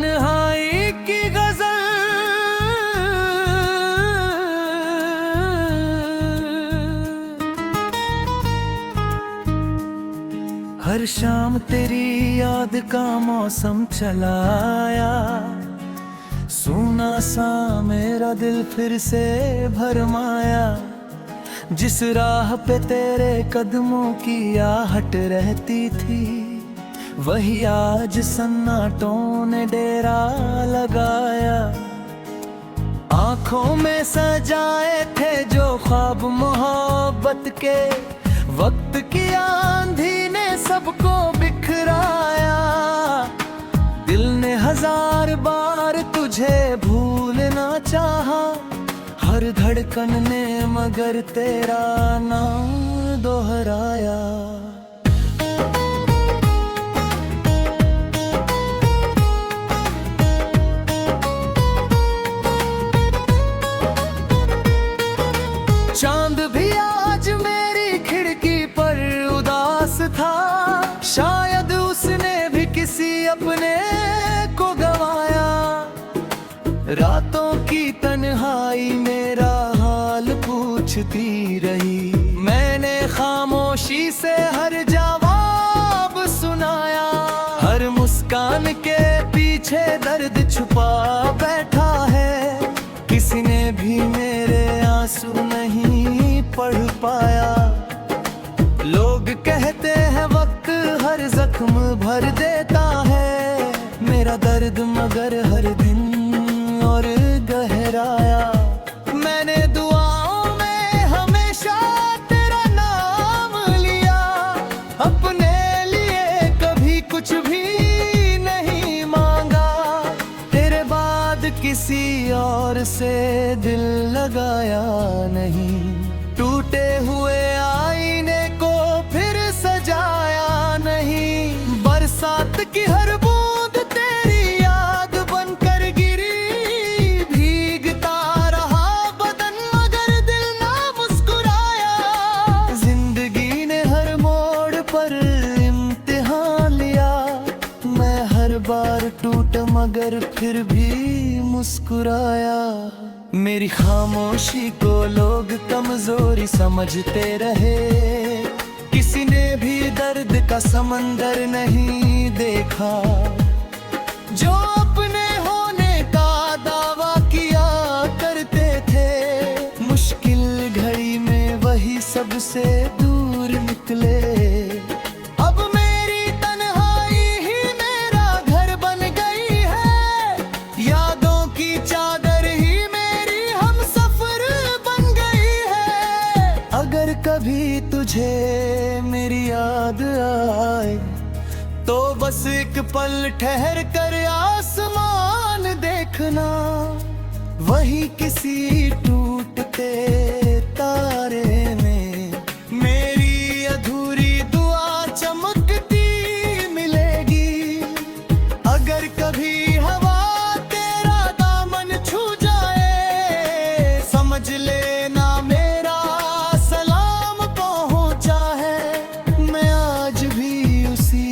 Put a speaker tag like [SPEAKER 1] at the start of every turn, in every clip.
[SPEAKER 1] तन्हाई की गजल। हर शाम तेरी याद का मौसम चला आया, सूना सा मेरा दिल फिर से भरमाया। जिस राह पे तेरे कदमों की आहट रहती थी, वही आज सन्नाटों ने डेरा लगाया। आंखों में सजाए थे जो ख्वाब मोहब्बत के, वक्त की आंधी ने सबको बिखराया। दिल ने हजार बार तुझे भूलना चाहा, हर धड़कन ने मगर तेरा नाम दोहराया। चांद भी आज मेरी खिड़की पर उदास था, शायद उसने भी किसी अपने को गवाया। रातों की तन्हाई मेरा हाल पूछती रही, मैंने खामोशी से हर जवाब सुनाया। हर मुस्कान के पीछे दर्द छुपा बैठा है, किसी ने भी मेरे आंसू नहीं पढ़ पाया। लोग कहते हैं वक्त हर जख्म भर देता है, मेरा दर्द मगर हर दिन और गहराया। मैंने दुआओं में हमेशा तेरा नाम लिया, अपने लिए कभी कुछ भी नहीं मांगा। तेरे बाद किसी और से दिल लगाया नहीं, टूटे हुए आईने को फिर सजाया नहीं। बरसात की हर बूंद तेरी याद बनकर गिरी, भीगता रहा बदन मगर दिल ना मुस्कुराया। जिंदगी ने हर मोड़ पर इम्तिहान लिया, मैं हर बार टूटा मगर फिर भी मुस्कुराया। मेरी खामोशी को लोग कमजोरी समझते रहे, किसी ने भी दर्द का समंदर नहीं देखा। जो अपने होने का दावा किया करते थे, मुश्किल घड़ी में वही सबसे दूर निकले। अब मेरी तन्हाई ही मेरा घर बन गई है, यादों की चादर ही मेरी हम सफर बन गई है। अगर कभी तुझे मेरी याद आए, तो बस एक पल ठहर कर आसमान देखना, वही किसी टूटते तारे में मेरी अधूरी दुआ चमकती मिलेगी। अगर कभी हवा तेरा दामन छू जाए, समझ लेना मेरा सलाम पहुंचा है। मैं आज भी उसी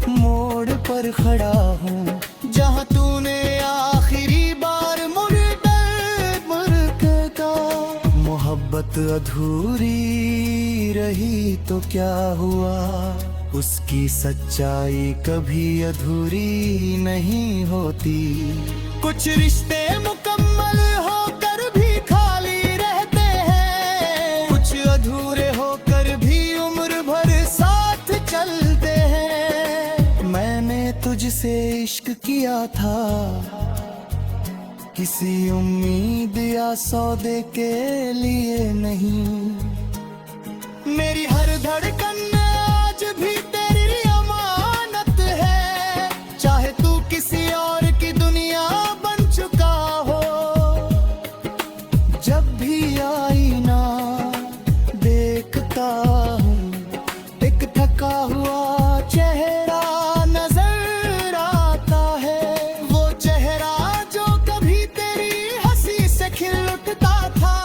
[SPEAKER 1] मोड़ पर खड़ा हूँ, जहाँ तूने आखिरी बार मुड़ का। मोहब्बत अधूरी रही तो क्या हुआ, उसकी सच्चाई कभी अधूरी नहीं होती। कुछ रिश्ते मुकम्मल होकर भी खाली रहते हैं, कुछ अधूरे होकर भी उम्र भर साथ चलते हैं। मैंने तुझसे इश्क किया था, किसी उम्मीद या सौदे के लिए नहीं। मेरी हर धड़कन आज भी तेरी अमानत है, चाहे तू किसी और की दुनिया बन चुका हो। जब भी आईना देखता हूँ, एक थका हुआ चेहरा नजर आता है। वो चेहरा जो कभी तेरी हंसी से खिल उठता था,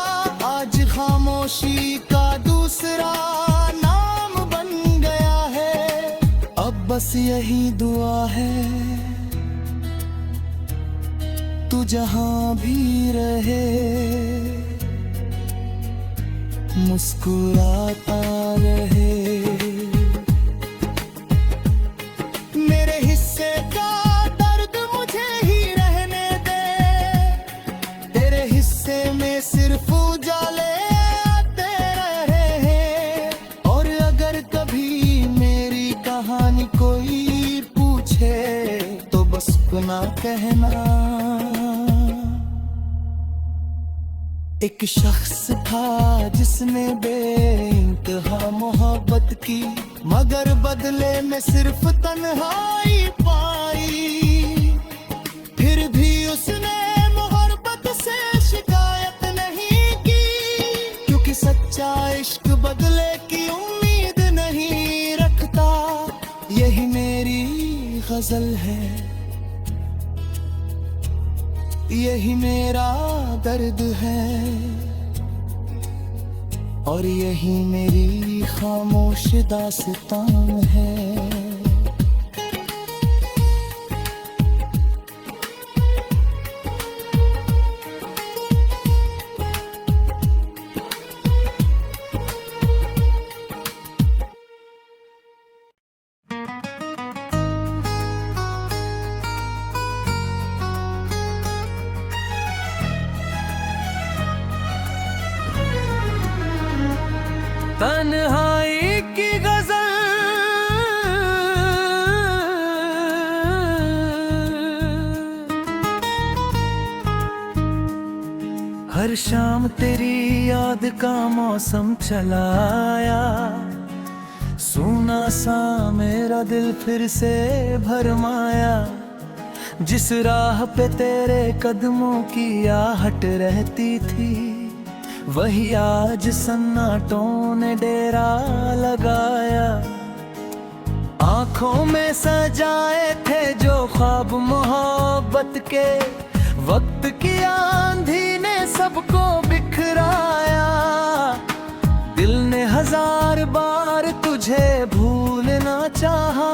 [SPEAKER 1] आज खामोशी का दूसरा नाम बन गया है। अब बस यही दुआ है जहां भी रहे, मुस्कुराता रहे। मेरे हिस्से का दर्द मुझे ही रहने दे, तेरे हिस्से में सिर्फ उजाले आते रहे हैं। और अगर कभी मेरी कहानी कोई पूछे तो बस ना कहना, एक शख्स था जिसने बेइंतहा मोहब्बत की, मगर बदले में सिर्फ तन्हाई पाई। फिर भी उसने मोहब्बत से शिकायत नहीं की, क्योंकि सच्चा इश्क बदले की उम्मीद नहीं रखता। यही मेरी गजल है, यही मेरा दर्द है, और यही मेरी खामोश दास्तान है।
[SPEAKER 2] तन्हाई की गजल हर शाम तेरी याद का मौसम चलाया, सूना सा मेरा दिल फिर से भरमाया। जिस राह पे तेरे कदमों की आहट रहती थी, वही आज सन्नाटों ने डेरा लगाया। आंखों में सजाए थे जो ख्वाब मोहब्बत के, वक्त की आंधी ने सबको बिखराया। दिल ने हजार बार तुझे भूलना चाहा,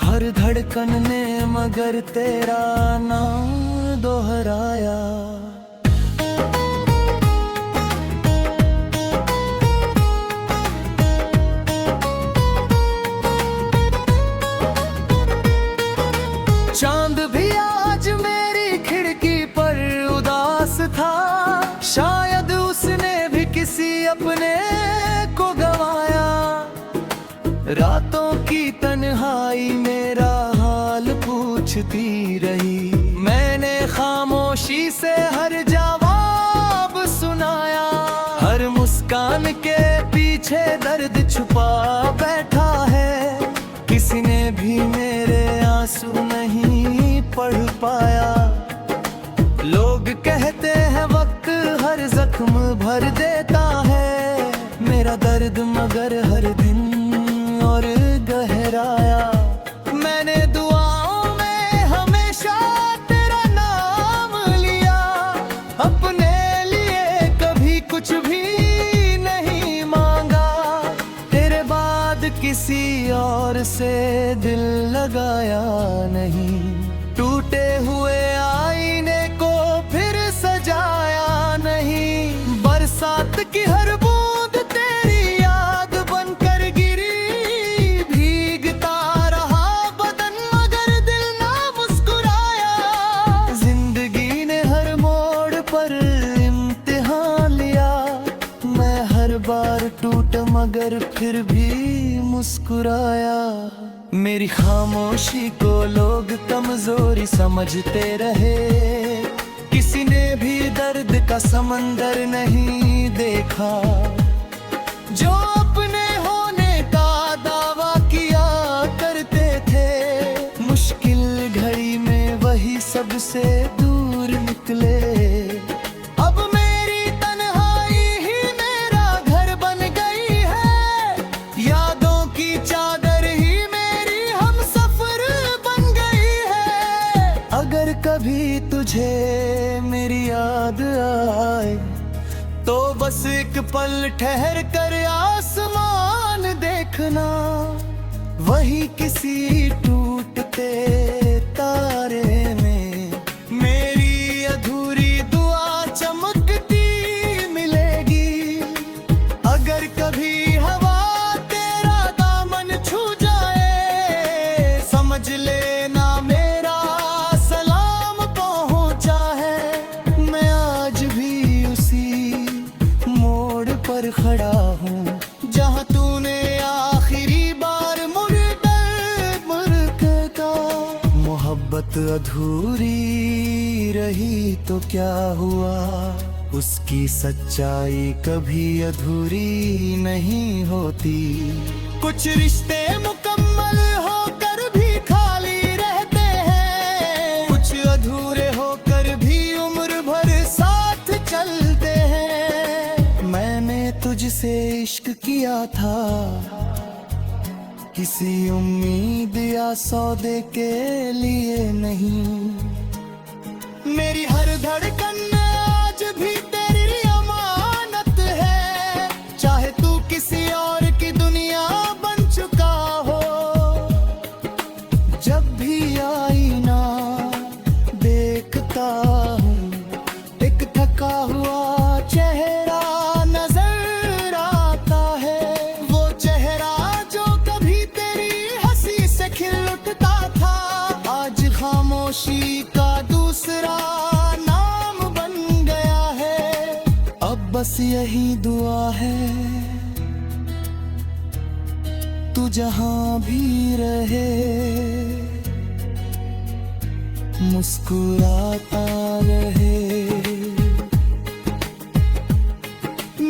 [SPEAKER 2] हर धड़कन ने मगर तेरा नाम दोहराया। चांद भी आज मेरी खिड़की पर उदास था, शायद उसने भी किसी अपने को गवाया। रातों की तन्हाई मेरा हाल पूछती रही, मैंने खामोशी से हर जवाब सुनाया। हर मुस्कान के पीछे दर्द छुपा बैठा है, किसी ने भी मेरे आंसू नहीं पढ़ पाया। लोग कहते हैं वक्त हर जख्म भर देता है, मेरा दर्द मगर हर दिन और गहराया। मैंने दुआओं में हमेशा तेरा नाम लिया, अपने लिए कभी कुछ भी नहीं मांगा। तेरे बाद किसी और से दिल लगाया नहीं, टूटे हुए आईने को फिर सजाया नहीं। बरसात की हर बूंद तेरी याद बनकर गिरी, भीगता रहा बदन मगर दिल ना मुस्कुराया। जिंदगी ने हर मोड़ पर इम्तिहान लिया, मैं हर बार टूट मगर फिर भी मुस्कुराया। मेरी खामोशी को लोग कमजोरी समझते रहे, किसी ने भी दर्द का समंदर नहीं देखा। जो अपने होने का दावा किया करते थे, मुश्किल घड़ी में वही सबसे दूर निकले। अब मेरी तन्हाई ही मेरा घर बन गई है, यादों की चादर कभी तुझे मेरी याद आए तो बस एक पल ठहर कर आसमान देखना, वही किसी टूटते तारे में मेरी अधूरी रही तो क्या हुआ, उसकी सच्चाई कभी अधूरी नहीं होती। कुछ रिश्ते मुकम्मल होकर भी खाली रहते हैं, कुछ अधूरे होकर भी उम्र भर साथ चलते हैं। मैंने तुझसे इश्क किया था, किसी उम्मीद या सौदे के लिए नहीं। मेरी हर धड़कन आज भी तेरी अमानत है, चाहे तू किसी और की दुनिया बन चुका हो। जब भी आईना देखता हूँ, एक थका हुआ चेहरा नजर आता है। वो चेहरा जो कभी तेरी हंसी से खिल उठता था, आज खामोशी का दूसरा नाम बन गया है। अब बस यही दुआ है, तू जहां भी रहे मुस्कुराता रहे।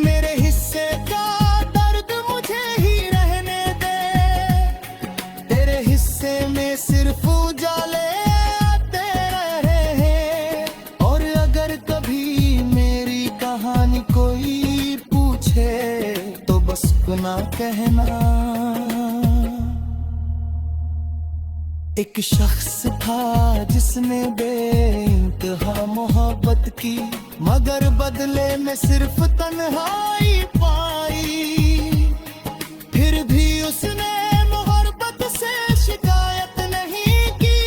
[SPEAKER 2] मेरे हिस्से का दर्द मुझे ही रहने दे, तेरे हिस्से में सिर्फ उजाले आते रहे हैं। और अगर कभी मेरी कहानी कोई पूछे तो बस ना कहना, एक शख्स था जिसने बेइंतहा मोहब्बत की, मगर बदले में सिर्फ तन्हाई पाई। फिर भी उसने मोहब्बत से शिकायत नहीं की,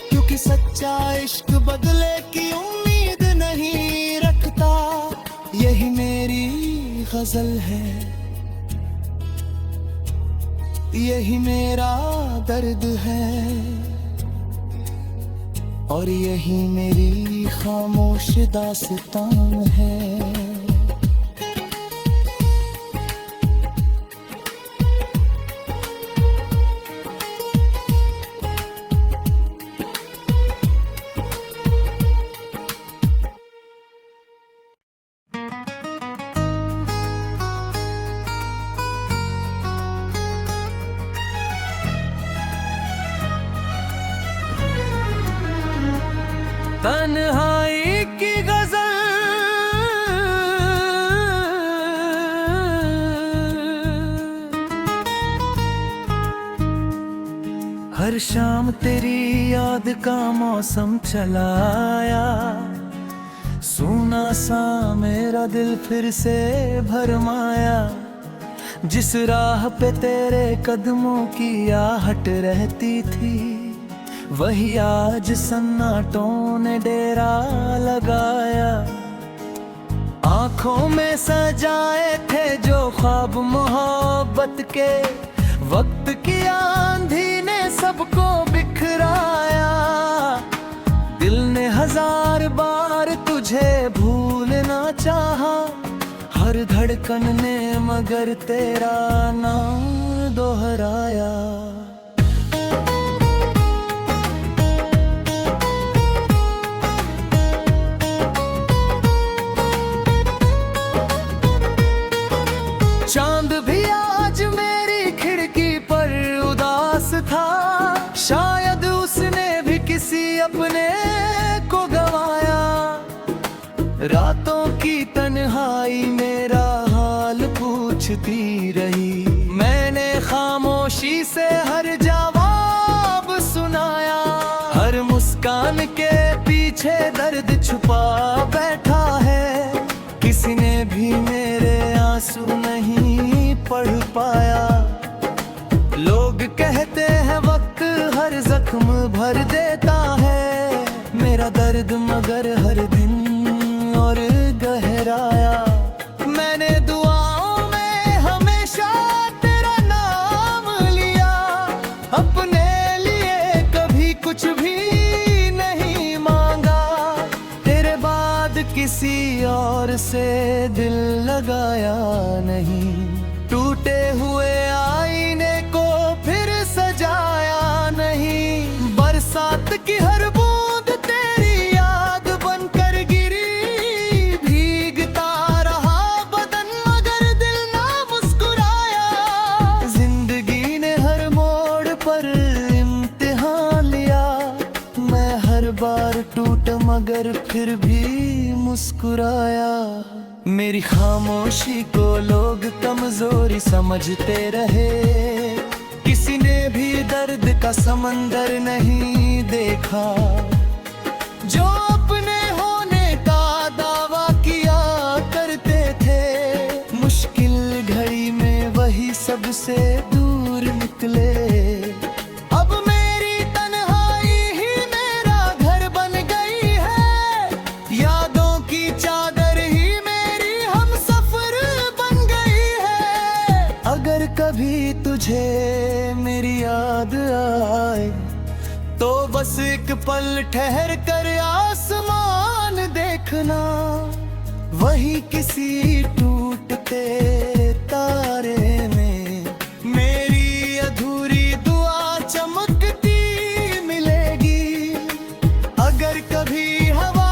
[SPEAKER 2] क्योंकि सच्चा इश्क बदले की उम्मीद नहीं रखता। यही मेरी गजल है, यही मेरा दर्द है, और यही मेरी खामोश दास्तान है। तन्हाई की गजल हर शाम तेरी याद का मौसम चला आया। सूना सा मेरा दिल फिर से भरमाया, जिस राह पे तेरे कदमों की आहट रहती थी, वही आज सन्नाटों ने डेरा लगाया। आंखों में सजाए थे जो ख्वाब मोहब्बत के, वक्त की आंधी ने सबको बिखराया। दिल ने हजार बार तुझे भूलना चाहा, हर धड़कन ने मगर तेरा नाम दोहराया। चांद भी आज मेरी खिड़की पर उदास था, शायद उसने भी किसी अपने को गवाया। रातों की तन्हाई मेरा हाल पूछती रही, मैंने खामोशी से हर जवाब सुनाया। हर मुस्कान के पीछे दर्द छुपा बैठा है, किसी ने भी मेरे आंसू नहीं पढ़ पाया। लोग कहते हैं वक्त हर जख्म भर देता है, मेरा दर्द मगर हर दिन और गहराया। मैंने दुआओं में हमेशा तेरा नाम लिया, अपने लिए कभी कुछ भी नहीं मांगा। तेरे बाद किसी और से दिल लगाया नहीं, टूटे हुए आईने को फिर सजाया नहीं। बरसात की हर बूंद
[SPEAKER 1] मगर फिर भी मुस्कुराया। मेरी खामोशी को लोग कमजोरी समझते रहे, किसी ने भी दर्द का समंदर नहीं देखा। जो अपने होने का दावा किया करते थे, मुश्किल घड़ी में वही सबसे दूर निकले। अब मेरी तन्हाई ही मेरा घर बन गई है, यादों की चादर ही मेरी हमसफर बन गई है। अगर कभी तुझे मेरी याद आए तो बस एक पल ठहर कर आसमान देखना, वही किसी टूटते तारे में मेरी अधूरी दुआ चमकती मिलेगी। अगर कभी हवा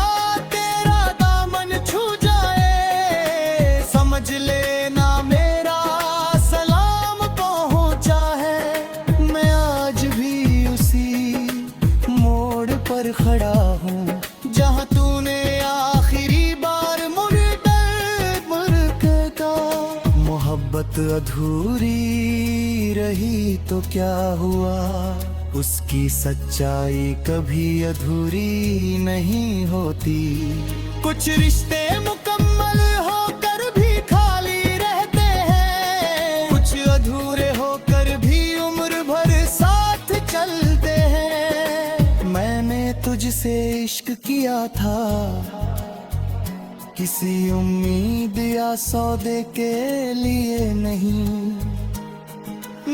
[SPEAKER 1] तेरा दामन छू जाए, समझ लेना मेरा सलाम पहुंचा है। मैं आज भी उसी मोड़ पर खड़ा हूँ जहाँ तूने आखिरी बार मुड़ का। मोहब्बत अधूरी रही तो क्या हुआ, उसकी सच्चाई कभी अधूरी नहीं होती। कुछ रिश्ते मुकम्मल होकर भी खाली रहते हैं, कुछ अधूरे होकर भी उम्र भर साथ चलते हैं। मैंने तुझसे इश्क किया था, किसी उम्मीद या सौदे के लिए नहीं।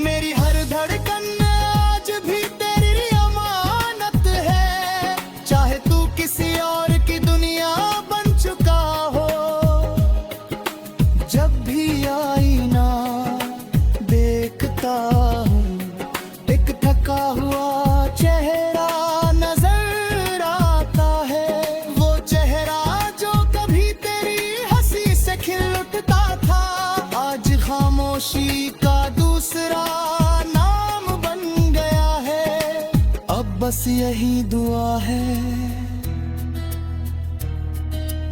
[SPEAKER 1] मेरी हर धड़कन आज भी तेरी अमानत है, चाहे तू किसी और की दुनिया बन चुका हो। जब भी आईना देखता हूँ, एक थका हुआ चेहरा नजर आता है। वो चेहरा जो कभी तेरी हंसी से खिल उठता था, आज खामोशी का दूसरा नाम बन गया है। अब बस यही दुआ है,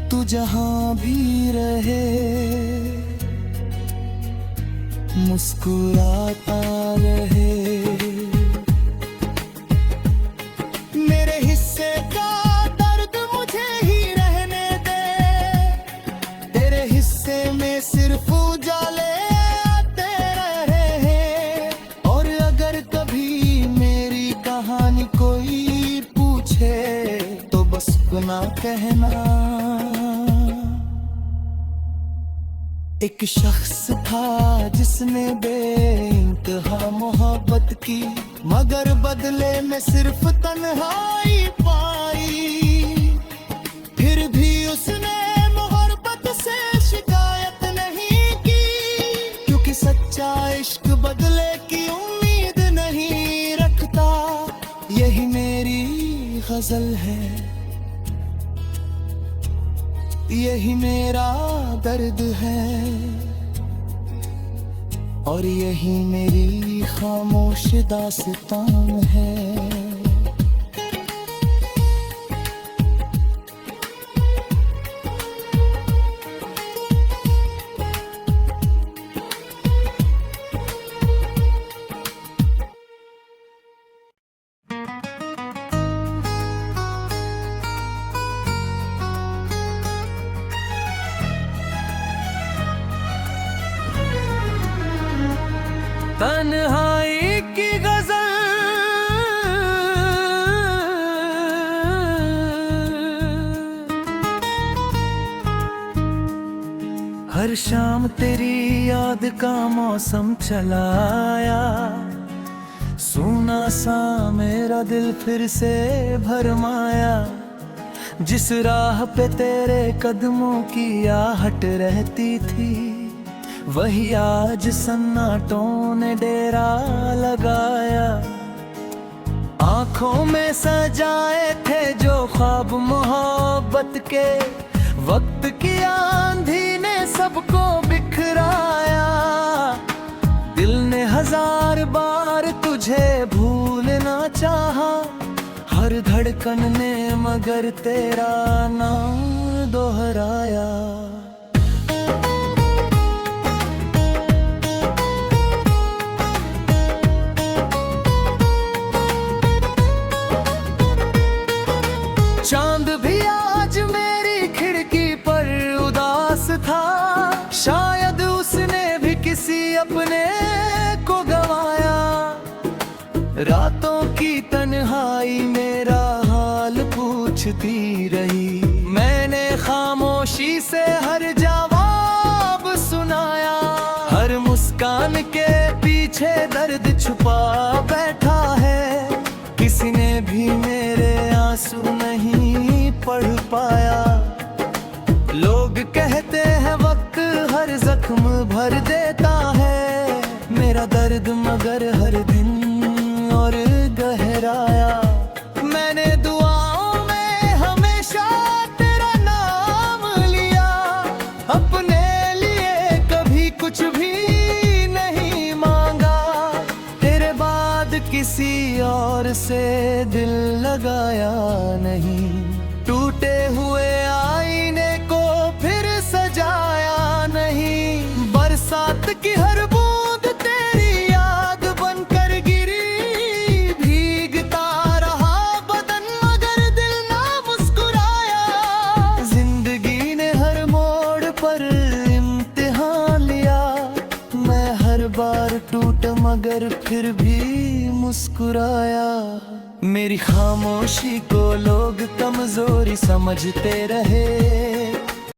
[SPEAKER 1] तू जहां भी रहे मुस्कुराता रहे। मेरे हिस्से का दर्द मुझे ही रहने दे, तेरे हिस्से में सिर्फ उजाले आते रहे हैं। और अगर कभी मेरी कहानी कोई पूछे तो बस गुना कहना। एक शख्स था जिसने बेइंतहा मोहब्बत की, मगर बदले में सिर्फ तन्हाई पाई। फिर भी उसने मोहब्बत से शिकायत नहीं की, क्योंकि सच्चा इश्क बदले की उम्मीद नहीं रखता। यही मेरी गजल है, यही मेरा दर्द है, और यही मेरी खामोश दास्तान है। तन्हाई की गजल हर शाम तेरी याद का मौसम चलाया। सूना सा मेरा दिल फिर से भरमाया। जिस राह पे तेरे कदमों की आहट रहती थी, वही आज सन्नाटों ने डेरा लगाया। आंखों में सजाए थे जो ख्वाब मोहब्बत के, वक्त की आंधी ने सबको बिखराया। दिल ने हजार बार तुझे भूलना चाहा, हर धड़कन ने मगर मगर तेरा नाम दोहराया। चांद भी आज मेरी खिड़की पर उदास था, शायद उसने भी किसी अपने को गवाया। रातों की तन्हाई मेरा हाल पूछती रही, मैंने खामोशी से हर जवाब सुनाया। हर मुस्कान के पीछे दर्द छुपा बैठा है, किसी ने भी मेरे आंसू नहीं पढ़ पाया। लोग कहते हैं वक्त हर जख्म भर देता है, मेरा दर्द मगर हर दिन और गहराया। मैंने दुआओं में हमेशा तेरा नाम लिया, अपने लिए कभी कुछ भी नहीं मांगा। तेरे बाद किसी और से दिल लगाया नहीं, टूटे हुए आईने को फिर सजाया नहीं। बरसात की हर बूंद तेरी याद बनकर गिरी, भीगता रहा बदन मगर दिल ना मुस्कुराया। जिंदगी ने हर मोड़ पर इम्तिहान लिया, मैं हर बार टूटा मगर फिर भी मुस्कुराया। मेरी खामोशी को लोग कमजोरी समझते रहे,